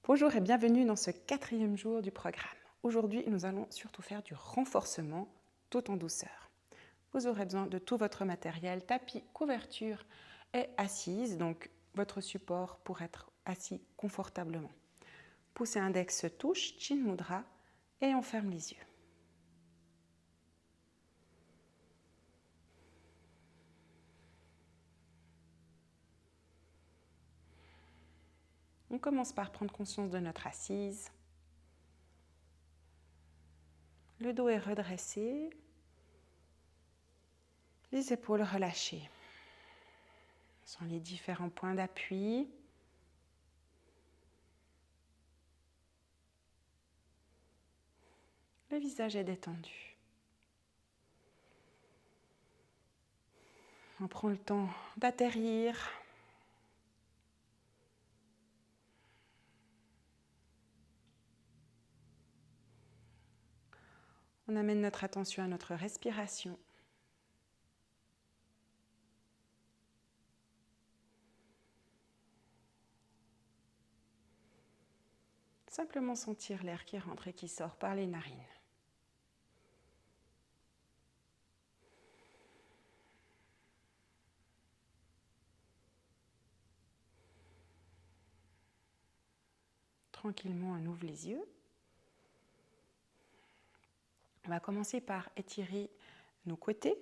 Bonjour et bienvenue dans ce 4e jour du programme. Aujourd'hui, nous allons surtout faire du renforcement tout en douceur. Vous aurez besoin de tout votre matériel, tapis, couverture et assise, donc votre support pour être assis confortablement. Poussez index touche, Chin Mudra et on ferme les yeux. On commence par prendre conscience de notre assise. Le dos est redressé, les épaules relâchées. Ce sont les différents points d'appui. Le visage est détendu. On prend le temps d'atterrir. On amène notre attention à notre respiration. Simplement sentir l'air qui rentre et qui sort par les narines. Tranquillement, on ouvre les yeux. On va commencer par étirer nos côtés.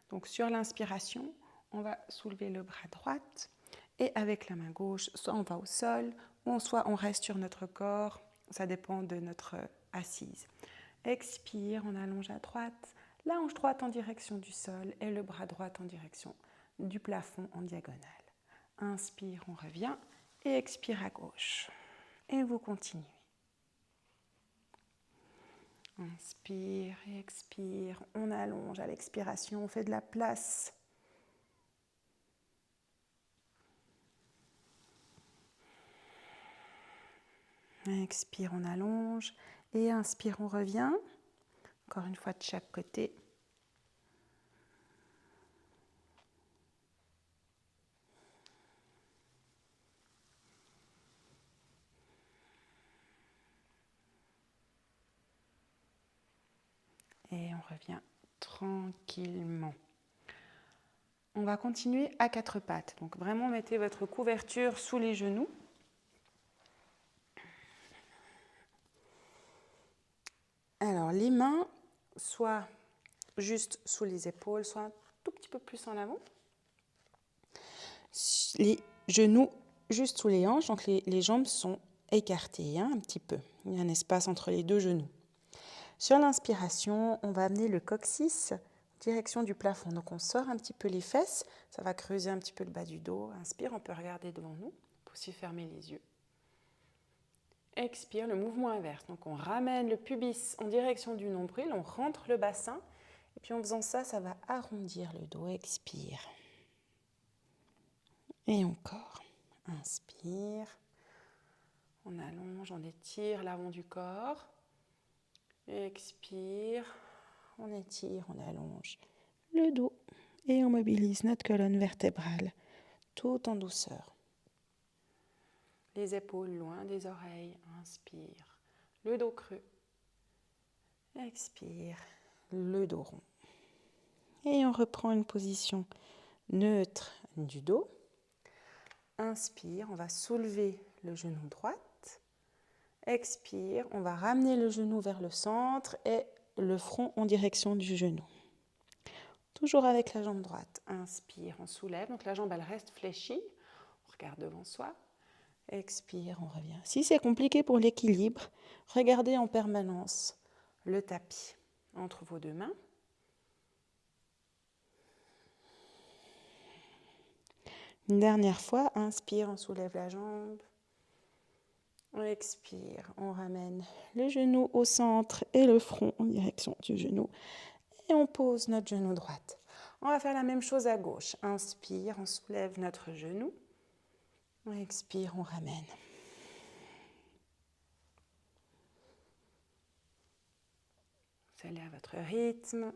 Donc sur l'inspiration, on va soulever le bras droit et avec la main gauche, soit on va au sol, ou soit on reste sur notre corps. Ça dépend de notre assise. Expire, on allonge à droite, la hanche droite en direction du sol et le bras droit en direction du plafond en diagonale. Inspire, on revient et expire à gauche. Et vous continuez. Inspire et expire, on allonge à l'expiration, on fait de la place. Expire, on allonge et inspire, on revient. Encore une fois de chaque côté. Et on revient tranquillement. On va continuer à quatre pattes. Donc vraiment, mettez votre couverture sous les genoux. Alors, les mains, soit juste sous les épaules, soit un tout petit peu plus en avant. Les genoux juste sous les hanches, donc les jambes sont écartées un petit peu. Il y a un espace entre les deux genoux. Sur l'inspiration, on va amener le coccyx en direction du plafond. Donc on sort un petit peu les fesses, ça va creuser un petit peu le bas du dos. Inspire, on peut regarder devant nous, on peut aussi fermer les yeux. Expire, le mouvement inverse. Donc on ramène le pubis en direction du nombril, on rentre le bassin. Et puis en faisant ça, ça va arrondir le dos. Expire. Et encore. Inspire. On allonge, on étire l'avant du corps. Expire. On étire, on allonge le dos. Et on mobilise notre colonne vertébrale tout en douceur. Les épaules loin des oreilles. Inspire. Le dos creux. Expire. Le dos rond. Et on reprend une position neutre du dos. Inspire, on va soulever le genou droit. Expire, on va ramener le genou vers le centre et le front en direction du genou. Toujours avec la jambe droite. Inspire, on soulève. Donc la jambe, elle reste fléchie. On regarde devant soi. Expire, on revient. Si c'est compliqué pour l'équilibre, regardez en permanence le tapis entre vos deux mains. Une dernière fois, inspire, on soulève la jambe. On expire, on ramène le genou au centre et le front en direction du genou. Et on pose notre genou droit. On va faire la même chose à gauche. Inspire, on soulève notre genou. On expire, on ramène. Vous allez à votre rythme.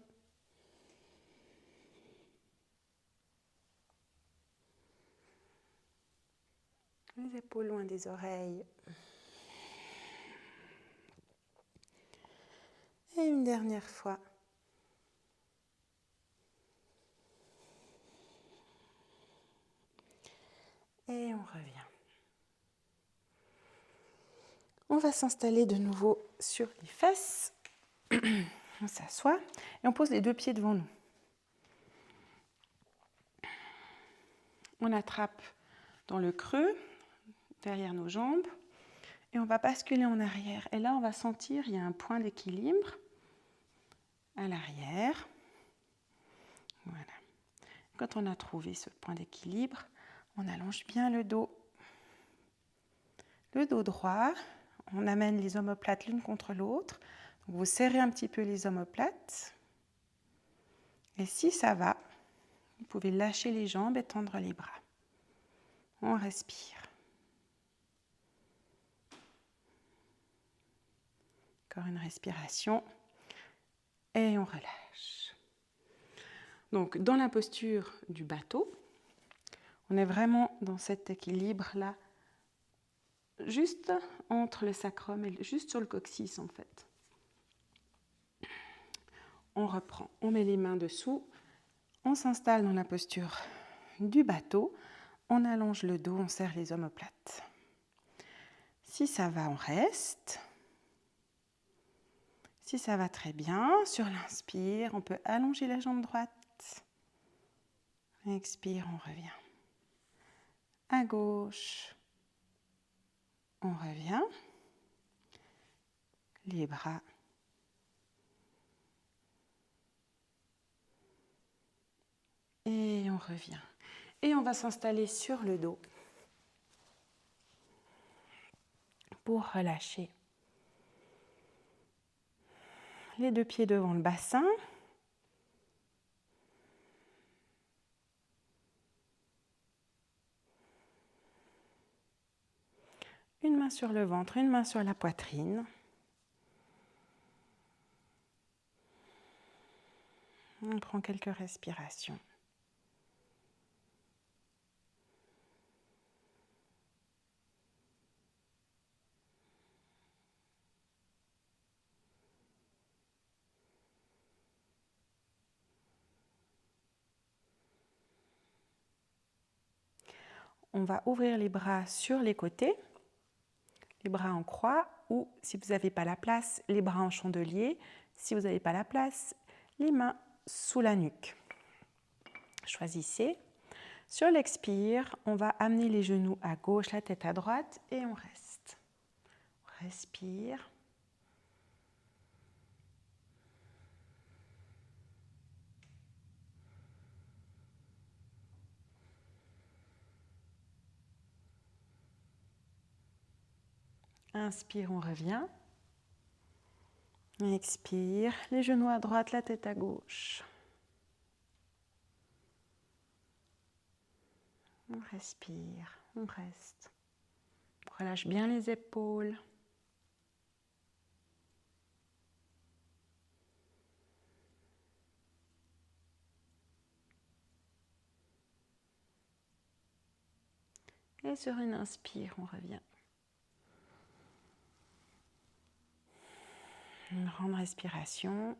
Les épaules loin des oreilles. Et une dernière fois. Et on revient. On va s'installer de nouveau sur les fesses. On s'assoit et on pose les deux pieds devant nous. On attrape dans le creux, derrière nos jambes, et on va basculer en arrière. Et là, on va sentir qu'il y a un point d'équilibre à l'arrière. Voilà. Quand on a trouvé ce point d'équilibre, on allonge bien le dos. Le dos droit, on amène les omoplates l'une contre l'autre. Vous serrez un petit peu les omoplates. Et si ça va, vous pouvez lâcher les jambes et tendre les bras. On respire. Encore une respiration. Et on relâche. Donc, dans la posture du bateau, on est vraiment dans cet équilibre-là, juste entre le sacrum et juste sur le coccyx, en fait. On reprend, on met les mains dessous, on s'installe dans la posture du bateau, on allonge le dos, on serre les omoplates. Si ça va, on reste. Si ça va très bien, sur l'inspire, on peut allonger la jambe droite. Expire, on revient. À gauche, on revient. Les bras. Et on revient. Et on va s'installer sur le dos pour relâcher. Les deux pieds devant le bassin. Une main sur le ventre, une main sur la poitrine. On prend quelques respirations. On va ouvrir les bras sur les côtés, les bras en croix, ou si vous n'avez pas la place, les bras en chandelier. Si vous n'avez pas la place, les mains sous la nuque. Choisissez. Sur l'expire, on va amener les genoux à gauche, la tête à droite et on reste. On respire. Inspire, on revient. Expire, les genoux à droite, la tête à gauche. On respire, on reste. On relâche bien les épaules. Et sur une inspire, on revient. Une grande respiration.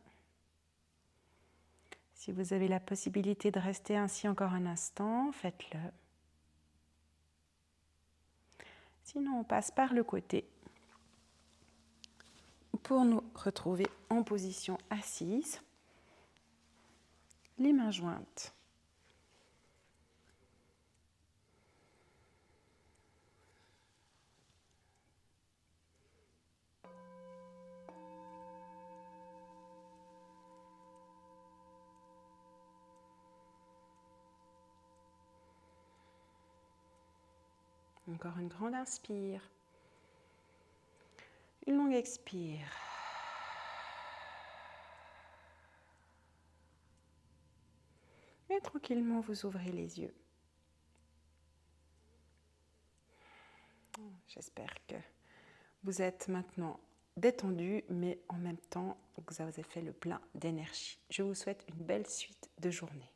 Si vous avez la possibilité de rester ainsi encore un instant, faites-le. Sinon, on passe par le côté pour nous retrouver en position assise, les mains jointes. Encore une grande inspire. Une longue expire. Et tranquillement, vous ouvrez les yeux. J'espère que vous êtes maintenant détendu, mais en même temps, vous avez fait le plein d'énergie. Je vous souhaite une belle suite de journée.